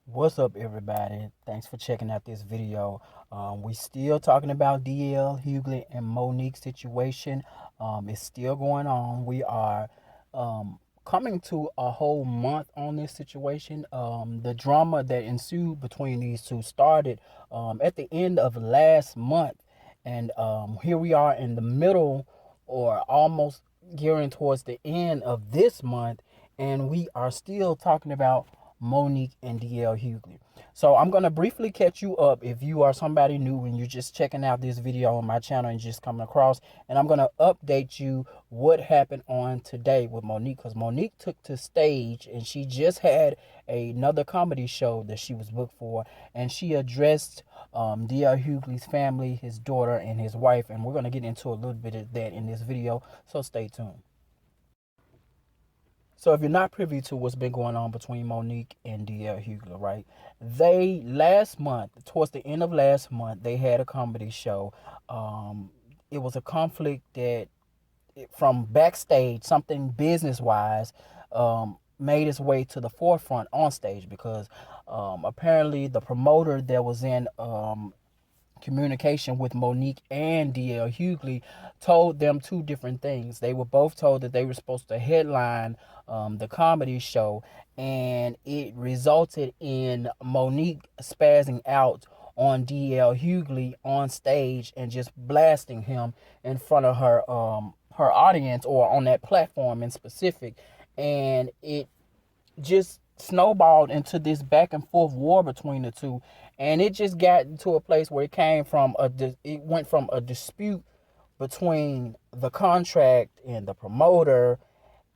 What's up, everybody? Thanks for checking out this video. We still talking about DL Hughley and Monique situation. It's still going on. We are coming to a whole month on this situation. The drama that ensued between these two started at the end of last month, and here we are in the middle, or almost gearing towards the end of this month, and we are still talking about Monique and DL Hughley. So I'm gonna briefly catch you up if you are somebody new and you're just checking out this video on my channel and just coming across, and I'm gonna update you what happened on today with Monique, because Monique took to stage and she just had another comedy show that she was booked for, and she addressed DL Hughley's family, his daughter, and his wife, and we're gonna get into a little bit of that in this video. So stay tuned. So if you're not privy to what's been going on between Monique and DL Hughley, right? They last month, towards the end of last month, they had a comedy show. It was a conflict that from backstage, something business wise, made its way to the forefront on stage because apparently the promoter that was in communication with Monique and DL Hughley told them two different things. They were both told that they were supposed to headline the comedy show, and it resulted in Monique spazzing out on DL Hughley on stage and just blasting him in front of her audience, or on that platform in specific, and it just snowballed into this back and forth war between the two, and it just got to a place where it went from a dispute between the contract and the promoter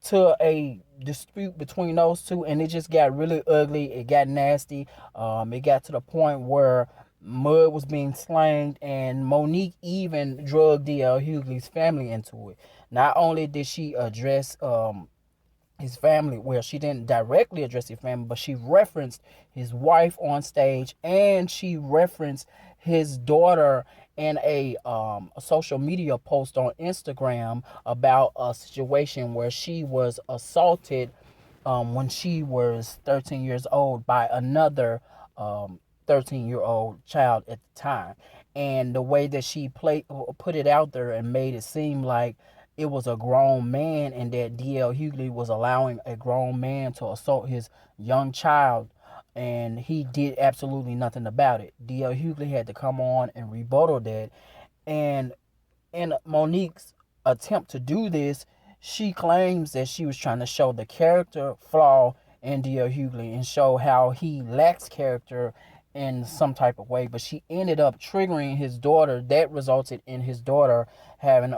to a dispute between those two, and it just got really ugly. It got nasty. It got to the point where mud was being slanged, and Monique even drug DL Hughley's family into it. Not only did she address his family, well, she didn't directly address his family, but she referenced his wife on stage, and she referenced his daughter in a social media post on Instagram about a situation where she was assaulted when she was 13 years old by another 13-year-old child at the time. And the way that she put it out there and made it seem like it was a grown man, and that DL Hughley was allowing a grown man to assault his young child, and he did absolutely nothing about it. DL Hughley had to come on and rebuttal that. And in Monique's attempt to do this, she claims that she was trying to show the character flaw in DL Hughley and show how he lacks character in some type of way. But she ended up triggering his daughter. That resulted in his daughter having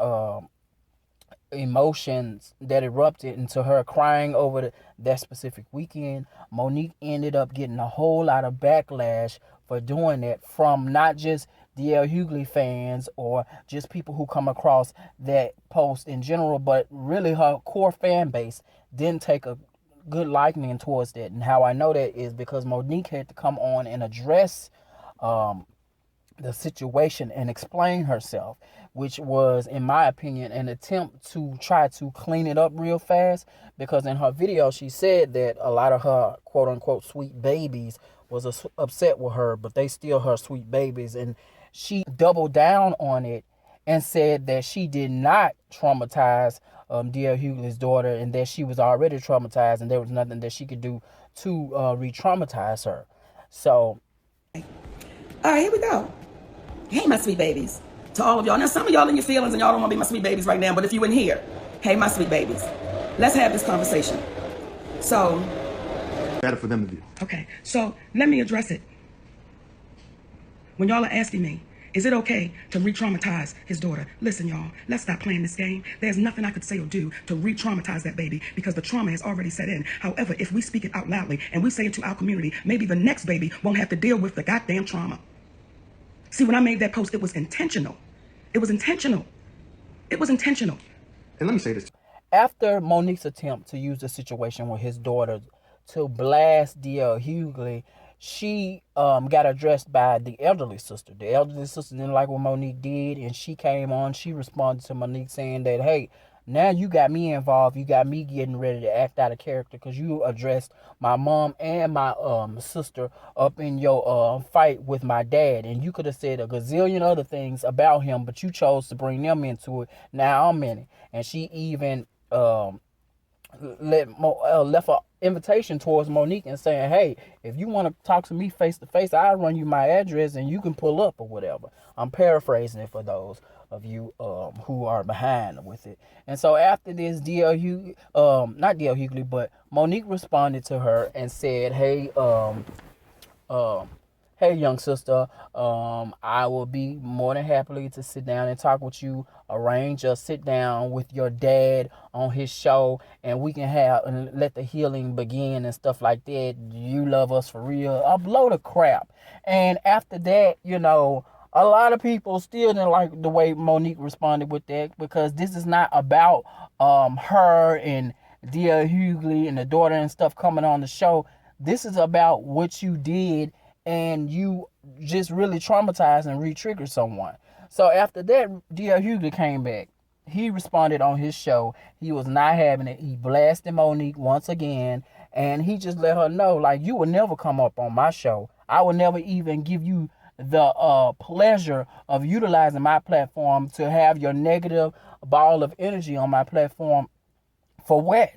emotions that erupted into her crying over that specific weekend. Monique ended up getting a whole lot of backlash for doing that from not just DL Hughley fans or just people who come across that post in general, but really her core fan base didn't take a good liking towards that. And how I know that is because Monique had to come on and address um, the situation and explain herself, which was, in my opinion, an attempt to try to clean it up real fast. Because in her video, she said that a lot of her quote unquote sweet babies was upset with her, but they still her sweet babies. And she doubled down on it and said that she did not traumatize DL Hughley's daughter, and that she was already traumatized, and there was nothing that she could do to re-traumatize her. So All right, here we go. Hey, my sweet babies. To all of y'all. Now, some of y'all in your feelings and y'all don't want to be my sweet babies right now, but if you in here, hey, my sweet babies. Let's have this conversation. So, better for them to do. okay, so let me address it. When y'all are asking me, is it okay to re-traumatize his daughter? Listen, y'all, let's stop playing this game. There's nothing I could say or do to re-traumatize that baby because the trauma has already set in. However, if we speak it out loudly and we say it to our community, maybe the next baby won't have to deal with the goddamn trauma. See, when I made that post, it was intentional. It was intentional. It was intentional. And let me say this. After Monique's attempt to use the situation with his daughter to blast DL Hughley, she got addressed by the elderly sister. The elderly sister didn't like what Monique did, and she came on. She responded to Monique saying that, hey, Now you got me involved. You got me getting ready to act out of character because you addressed my mom and my sister up in your fight with my dad, and you could have said a gazillion other things about him, but you chose to bring them into it. Now I'm in it, and she even left an invitation towards Monique and saying, "Hey, if you want to talk to me face to face, I'll run you my address and you can pull up or whatever." I'm paraphrasing it for those of you who are behind with it. And so after this, not DL Hughley, but Monique responded to her and said, "Hey, um, hey, young sister, I will be more than happily to sit down and talk with you, arrange a sit down with your dad on his show, and we can have and let the healing begin and stuff like that. You love us for real." A load of crap. And after that, a lot of people still didn't like the way Monique responded with that, because this is not about her and DL Hughley and the daughter and stuff coming on the show. This is about what you did, and you just really traumatized and re-triggered someone. So after that, DL Hughley came back. He responded on his show. He was not having it. He blasted Monique once again, and he just let her know, like, you will never come up on my show. I will never even give you the pleasure of utilizing my platform to have your negative ball of energy on my platform. For what?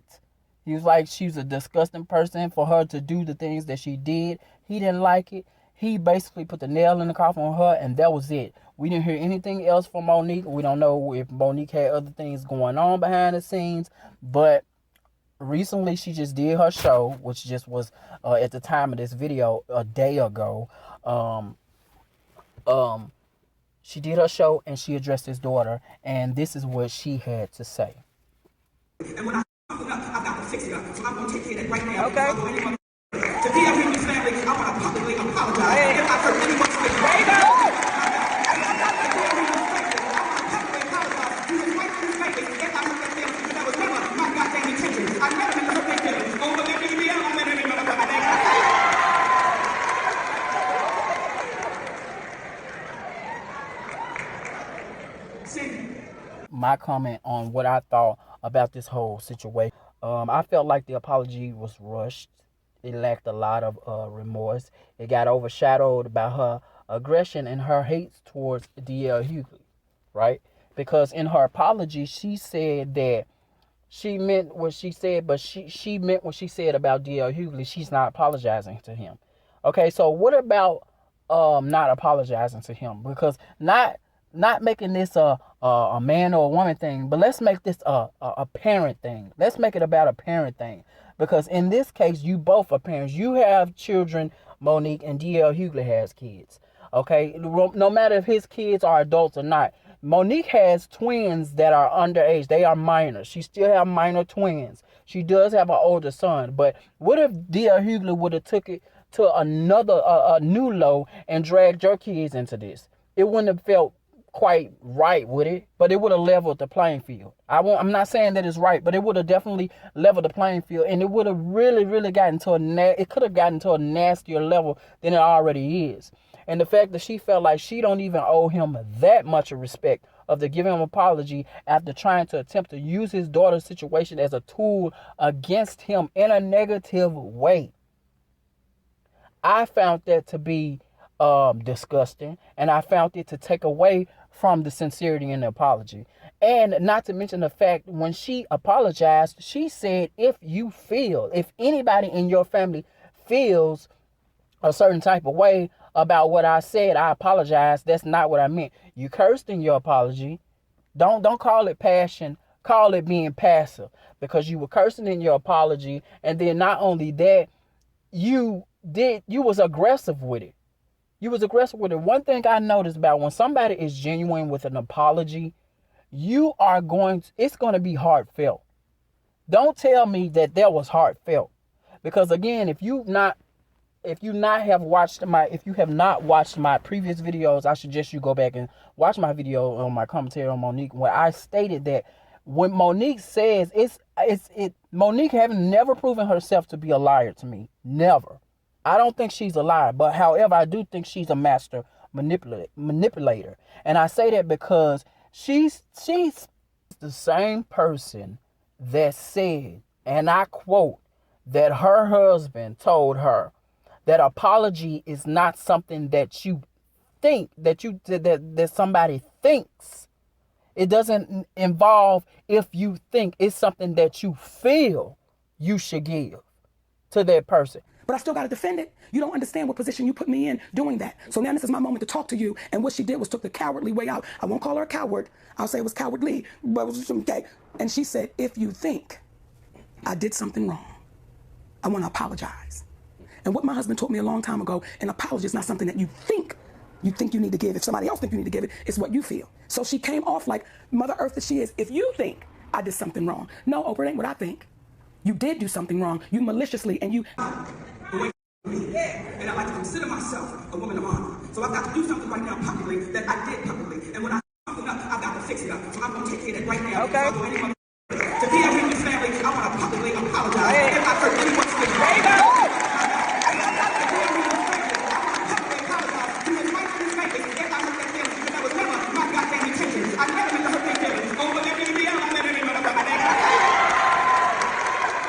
He was like, she's a disgusting person for her to do the things that she did. He didn't like it. He basically put the nail in the coffin on her, and that was it. We didn't hear anything else from Monique. We don't know if Monique had other things going on behind the scenes, but recently she just did her show, which just was at the time of this video a day ago. She did her show and she addressed his daughter, and this is what she had to say. And when I fuck up, I've got to fix it up. So I'm going to take care of that right now. Okay. To DL Hughley's family, I want to publicly apologize if I hurt anyone's feelings. There you go. My comment on what I thought about this whole situation. I felt like the apology was rushed. It lacked a lot of remorse. It got overshadowed by her aggression and her hate towards DL Hughley, right? Because in her apology, she said that she meant what she said, but she meant what she said about DL Hughley. She's not apologizing to him. Okay, so what about not apologizing to him? Because not making this a man or a woman thing, but let's make this a parent thing. Let's make it about a parent thing. Because in this case, you both are parents. You have children, Monique, and DL Hughley has kids. Okay, no matter if his kids are adults or not. Monique has twins that are underage. They are minors. She still have minor twins. She does have an older son. But what if DL Hughley would have took it to another a new low and dragged your kids into this? It wouldn't have felt quite right, would it? But it would have leveled the playing field. I'm not saying that it's right, but it would have definitely leveled the playing field, and it would have really gotten to it could have gotten to a nastier level than it already is. And the fact that she felt like she don't even owe him that much of respect of to give him an apology after trying to attempt to use his daughter's situation as a tool against him in a negative way. I found that to be disgusting, and I found it to take away from the sincerity in the apology. And not to mention the fact, when she apologized, she said, if anybody in your family feels a certain type of way about what I said, I apologize. That's not what I meant. You cursed in your apology. Don't call it passion. Call it being passive, because you were cursing in your apology, and then not only that, you was aggressive with it. You was aggressive with it. One thing I noticed about when somebody is genuine with an apology, it's going to be heartfelt. Don't tell me that was heartfelt, because again, if you have not watched my previous videos, I suggest you go back and watch my video on my commentary on Monique, where I stated that when Monique says Monique having never proven herself to be a liar to me. Never. I don't think she's a liar, but however, I do think she's a master manipulator. And I say that because she's It's the same person that said, and I quote, that her husband told her that apology is not something that you think, that somebody thinks. It doesn't involve if you think, it's something that you feel you should give to that person. But I still got to defend it. You don't understand what position you put me in doing that. So now this is my moment to talk to you. And what she did was took the cowardly way out. I won't call her a coward. I'll say it was cowardly, but it was okay. And she said, if you think I did something wrong, I want to apologize. And what my husband told me a long time ago, an apology is not something that you think you need to give. If somebody else thinks you need to give it, it's what you feel. So she came off like Mother Earth that she is. If you think I did something wrong, no, Oprah, it ain't what I think. You did do something wrong. You maliciously and you. And I like to consider myself a woman of honor. So I've got to do something right now publicly that I did publicly. And when I something up, I've got to fix it up. So I'm going to take care of that right now. Okay. To DL Hughley's family, I want to publicly apologize if I hurt anyone's feelings. There you go.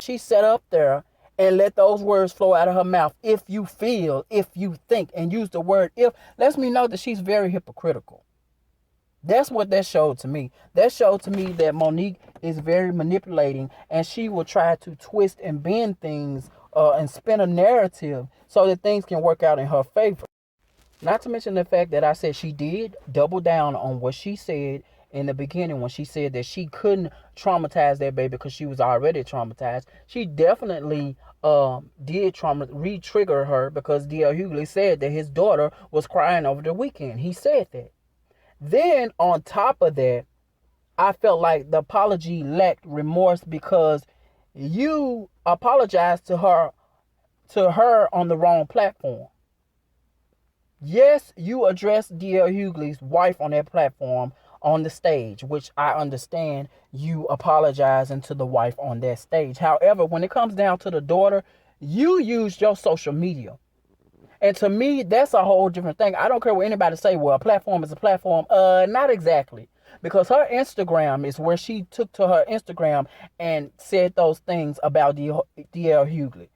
She sat up there and let those words flow out of her mouth. If you feel, if you think, and use the word if, lets me know that she's very hypocritical. That's what that showed to me. That showed to me that Monique is very manipulating, and she will try to twist and bend things and spin a narrative so that things can work out in her favor. Not to mention the fact that I said she did double down on what she said in the beginning when she said that she couldn't traumatize that baby because she was already traumatized. She definitely did re-trigger her because DL Hughley said that his daughter was crying over the weekend. He said that. Then on top of that, I felt like the apology lacked remorse because you apologized to her on the wrong platform. Yes, you addressed DL Hughley's wife on that platform on the stage, which I understand you apologizing to the wife on that stage. However, when it comes down to the daughter, you used your social media. And to me, that's a whole different thing. I don't care what anybody say, well, a platform is a platform. Not exactly. Because her Instagram is where she took to her Instagram and said those things about DL Hughley.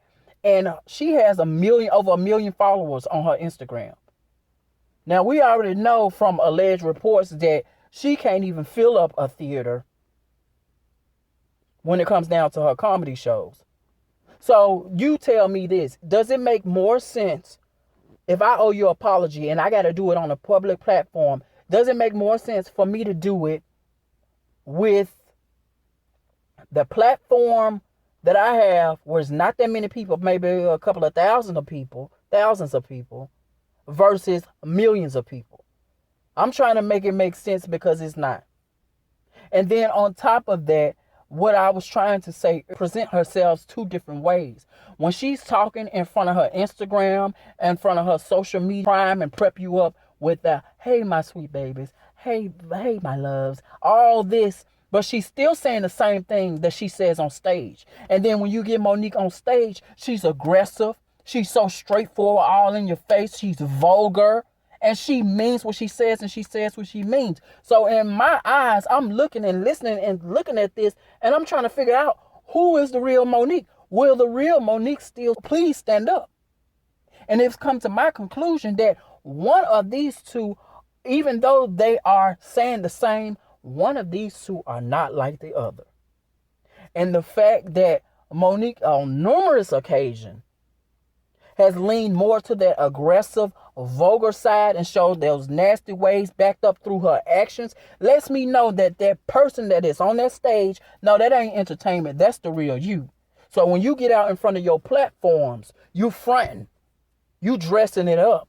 And she has over a million followers on her Instagram. Now, we already know from alleged reports that she can't even fill up a theater when it comes down to her comedy shows. So you tell me this. Does it make more sense if I owe you an apology and I got to do it on a public platform? Does it make more sense for me to do it with the platform that I have where it's not that many people, maybe a couple of thousands of people, versus millions of people? I'm trying to make it make sense because it's not. And then on top of that, what I was trying to say, present herself two different ways. When she's talking in front of her Instagram, in front of her social media, prime and prep you up with the, hey, my sweet babies, hey, my loves, all this, but she's still saying the same thing that she says on stage. And then when you get Monique on stage, she's aggressive. She's so straightforward, all in your face. She's vulgar. And she means what she says, and she says what she means. So in my eyes, I'm looking and listening and looking at this, and I'm trying to figure out who is the real Monique. Will the real Monique still please stand up? And it's come to my conclusion that one of these two, even though they are saying the same, one of these two are not like the other. And the fact that Monique on numerous occasions has leaned more to that aggressive, vulgar side and showed those nasty ways backed up through her actions lets me know that that person that is on that stage, no, that ain't entertainment. That's the real you. So when you get out in front of your platforms, you fronting, you dressing it up.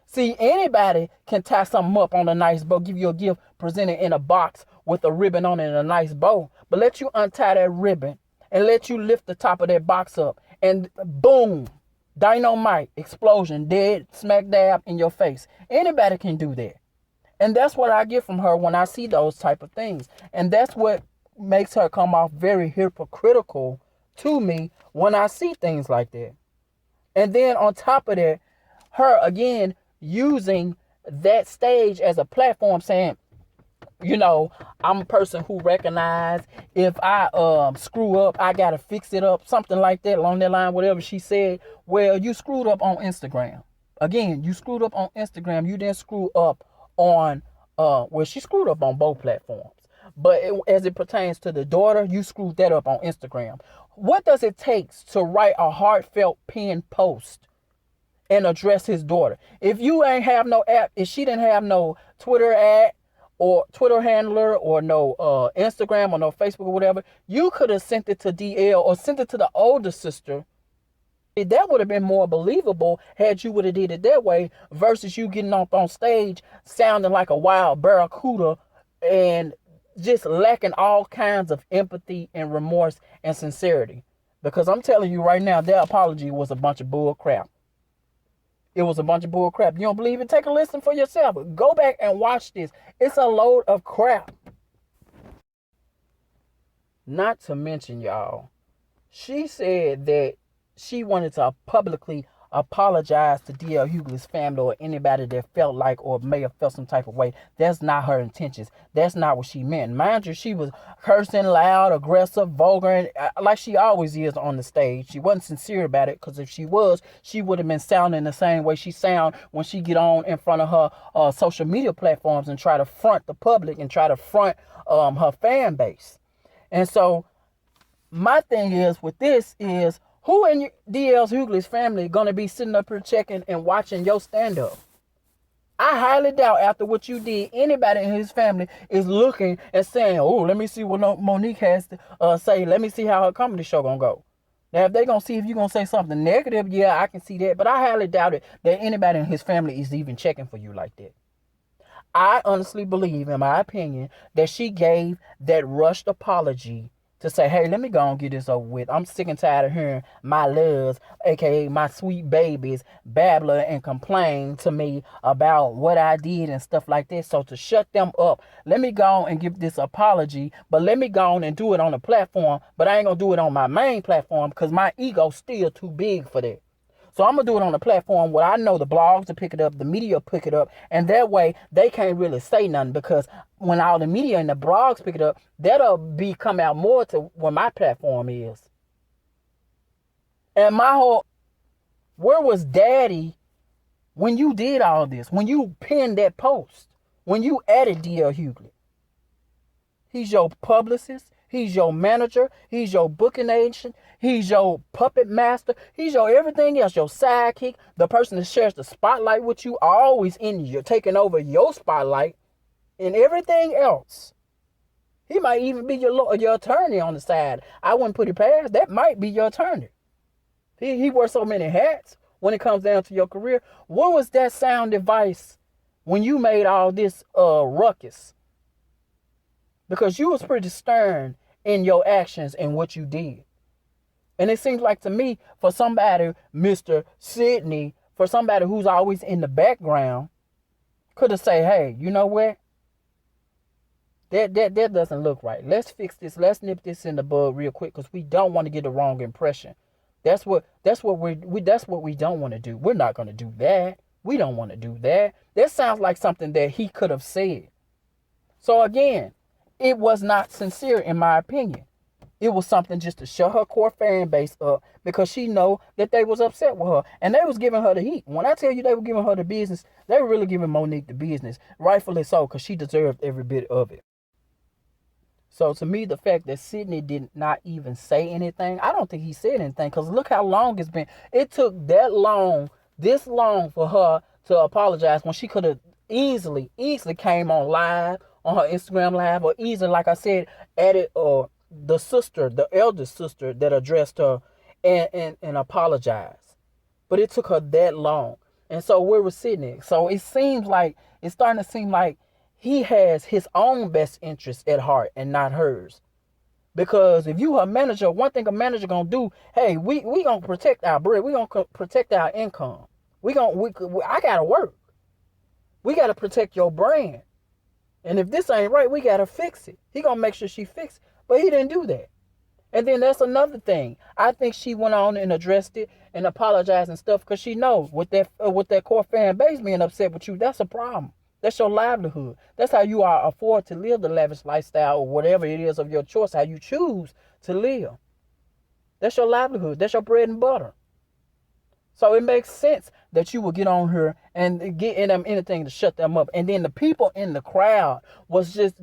See, anybody can tie something up on a nice bow, give you a gift, present it in a box with a ribbon on it and a nice bow. But let you untie that ribbon and let you lift the top of that box up and boom, dynamite, explosion, dead, smack dab in your face. Anybody can do that. And that's what I get from her when I see those type of things. And that's what makes her come off very hypocritical to me when I see things like that. And then on top of that, her again using that stage as a platform saying, You know, I'm a person who recognize if I screw up, I gotta fix it up, something like that, along that line, whatever she said. Well, you screwed up on Instagram. Again, you screwed up on Instagram. You didn't screw up on well, she screwed up on both platforms. But as it pertains to the daughter, you screwed that up on Instagram. What does it take to write a heartfelt pinned post and address his daughter? If you ain't have no app, if she didn't have no Twitter ad or Twitter handler or no Instagram or no Facebook or whatever, you could have sent it to DL or sent it to the older sister. That would have been more believable had you would have did it that way versus you getting up on stage sounding like a wild barracuda and just lacking all kinds of empathy and remorse and sincerity. Because I'm telling you right now, that apology was a bunch of bull crap. It was a bunch of bull crap. You don't believe it? Take a listen for yourself. Go back and watch this. It's a load of crap. Not to mention, y'all, she said that she wanted to publicly apologize to DL Hughley's family or anybody that felt like or may have felt some type of way. That's not her intentions. That's not what she meant. Mind you, she was cursing loud, aggressive, vulgar, and like she always is on the stage. She wasn't sincere about it, because if she was, she would have been sounding the same way she sound when she get on in front of her social media platforms and try to front the public and try to front her fan base. And so my thing is with this is, who in DL Hughley's family going to be sitting up here checking and watching your stand-up? I highly doubt after what you did, anybody in his family is looking and saying, oh, let me see what Monique has to say. Let me see how her comedy show going to go. Now, if they're going to see if you're going to say something negative, yeah, I can see that. But I highly doubt it that anybody in his family is even checking for you like that. I honestly believe, in my opinion, that she gave that rushed apology to say, hey, let me go and get this over with. I'm sick and tired of hearing my loves, aka my sweet babies, babbler and complain to me about what I did and stuff like this. So to shut them up, let me go and give this apology, but let me go and do it on a platform, but I ain't gonna do it on my main platform because my ego's still too big for that. So I'm going to do it on a platform where I know the blogs will pick it up, the media will pick it up, and that way they can't really say nothing, because when all the media and the blogs pick it up, that'll be come out more to where my platform is. And where was daddy when you did all this, when you pinned that post, when you added DL Hughley? He's your publicist. He's your manager. He's your booking agent. He's your puppet master. He's your everything else, your sidekick, the person that shares the spotlight with you, always in you, taking over your spotlight and everything else. He might even be your attorney on the side. I wouldn't put it past. That might be your attorney. He wears so many hats when it comes down to your career. What was that sound advice when you made all this ruckus? Because you was pretty stern in your actions and what you did. And it seems like to me, for somebody, Mr. Sidney, for somebody who's always in the background, could have said, hey, you know what? That doesn't look right. Let's fix this. Let's nip this in the bud real quick, because we don't want to get the wrong impression. That's what we don't want to do. We're not going to do that. We don't want to do that. That sounds like something that he could have said. So again, it was not sincere in my opinion. It was something just to shut her core fan base up, because she know that they was upset with her and they was giving her the heat. When I tell you they were giving her the business, they were really giving Monique the business, rightfully so, because she deserved every bit of it. So to me, the fact that Sidney did not even say anything, I don't think he said anything, because look how long it's been. It took this long for her to apologize when she could have easily came on live on her Instagram live, or easily, like I said, added the eldest sister that addressed her and apologized. But it took her that long. And so where was Sidney? So it's starting to seem like he has his own best interest at heart and not hers. Because if you her manager, one thing a manager gonna do, hey, we gonna protect our bread, we gonna protect our income. I gotta work. We gotta protect your brand. And if this ain't right, we gotta fix it. He gonna make sure she fix it. But he didn't do that. And then that's another thing. I think she went on and addressed it and apologized and stuff, because she knows with that core fan base being upset with you, that's a problem. That's your livelihood. That's how you are afford to live the lavish lifestyle or whatever it is of your choice, how you choose to live. That's your livelihood. That's your bread and butter. So it makes sense that you will get on here and get in them anything to shut them up. And then the people in the crowd was just,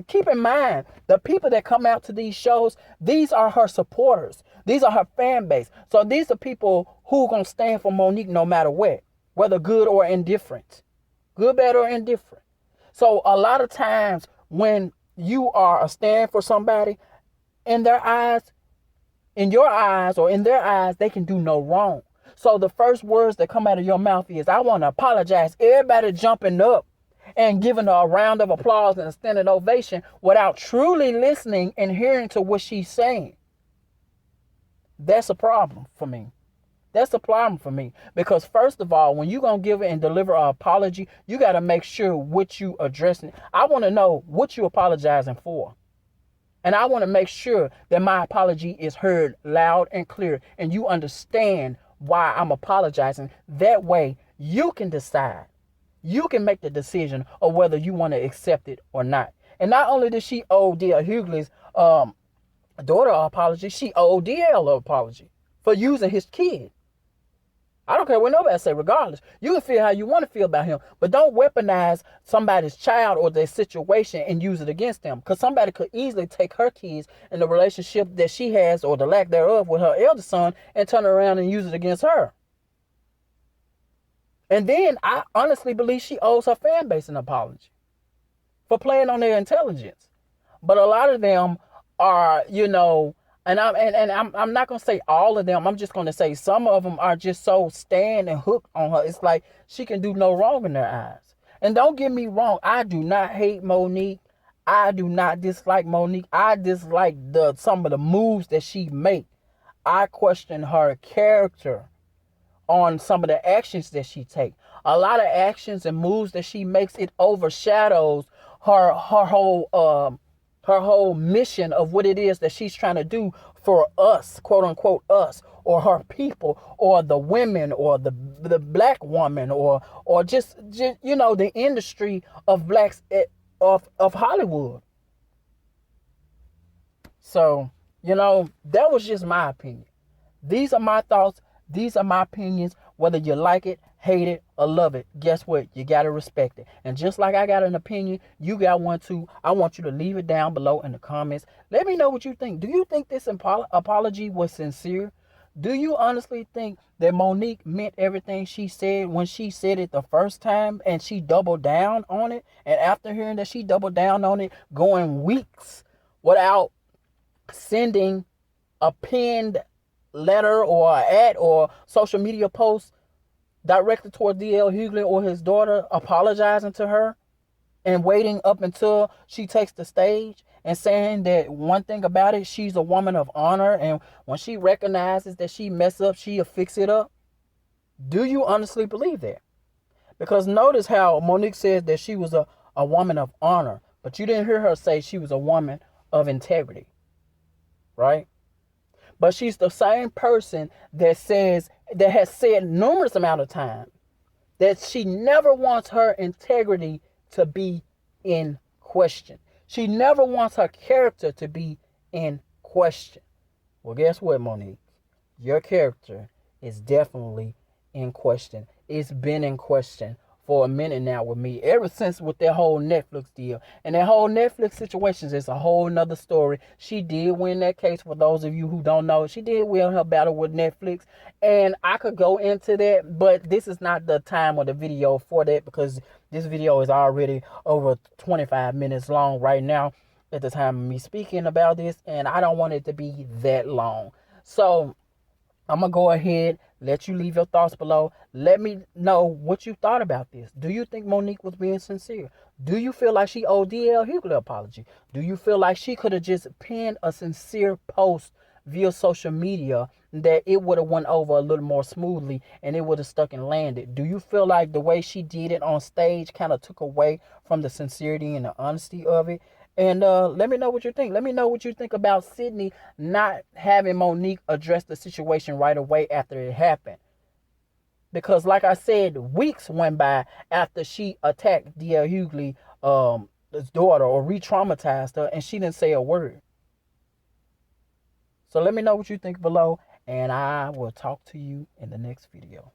keep in mind, the people that come out to these shows, these are her supporters. These are her fan base. So these are people who are going to stand for Monique no matter what, whether good or indifferent. Good, bad, or indifferent. So a lot of times when you are a stand for somebody, in their eyes, in your eyes or in their eyes, they can do no wrong. So the first words that come out of your mouth is, I want to apologize. Everybody jumping up and giving her a round of applause and a standing ovation without truly listening and hearing to what she's saying. That's a problem for me. That's a problem for me. Because first of all, when you're going to give and deliver an apology, you got to make sure what you addressing. I want to know what you apologizing for. And I want to make sure that my apology is heard loud and clear and you understand why I'm apologizing. That way you can decide. You can make the decision of whether you want to accept it or not. And not only did she owe DL Hughley's daughter an apology, she owed DL an apology for using his kid. I don't care what nobody say, regardless. You can feel how you want to feel about him, but don't weaponize somebody's child or their situation and use it against them. Because somebody could easily take her kids and the relationship that she has or the lack thereof with her eldest son and turn around and use it against her. And then I honestly believe she owes her fan base an apology for playing on their intelligence. But a lot of them are, and I'm not gonna say all of them. I'm just gonna say some of them are just so stand and hooked on her. It's like she can do no wrong in their eyes. And don't get me wrong, I do not hate Monique. I do not dislike Monique. I dislike some of the moves that she make. I question her character on some of the actions that she takes. A lot of actions and moves that she makes, it overshadows her whole mission of what it is that she's trying to do for us, quote unquote us, or her people, or the women, or the black woman, or just the industry of blacks of Hollywood. So, that was just my opinion. These are my thoughts. These are my opinions. Whether you like it, hate it, or love it, guess what? You got to respect it. And just like I got an opinion, you got one too. I want you to leave it down below in the comments. Let me know what you think. Do you think this apology was sincere? Do you honestly think that Monique meant everything she said when she said it the first time and she doubled down on it? And after hearing that she doubled down on it, going weeks without sending a pinned letter or ad or social media post directed toward DL Hughley or his daughter, apologizing to her and waiting up until she takes the stage and saying that one thing about it, she's a woman of honor, and when she recognizes that she messed up, she'll fix it up? Do you honestly believe that? Because notice how Monique says that she was a woman of honor, but you didn't hear her say she was a woman of integrity, right? But she's the same person that has said numerous amount of times that she never wants her integrity to be in question. She never wants her character to be in question. Well, guess what, Monique? Your character is definitely in question. It's been in question for a minute now with me, ever since with that whole Netflix deal. And that whole Netflix situation is a whole nother story. She did win that case. For those of you who don't know, she did win her battle with Netflix. And I could go into that, but this is not the time or the video for that, because this video is already over 25 minutes long right now at the time of me speaking about this, and I don't want it to be that long. So I'm going to go ahead, let you leave your thoughts below. Let me know what you thought about this. Do you think Monique was being sincere? Do you feel like she owed DL Hughley an apology? Do you feel like she could have just penned a sincere post via social media that it would have went over a little more smoothly and it would have stuck and landed? Do you feel like the way she did it on stage kind of took away from the sincerity and the honesty of it? And let me know what you think. Let me know what you think about Sydney not having Monique address the situation right away after it happened. Because like I said, weeks went by after she attacked DL Hughley, his daughter, or re-traumatized her, and she didn't say a word. So let me know what you think below, and I will talk to you in the next video.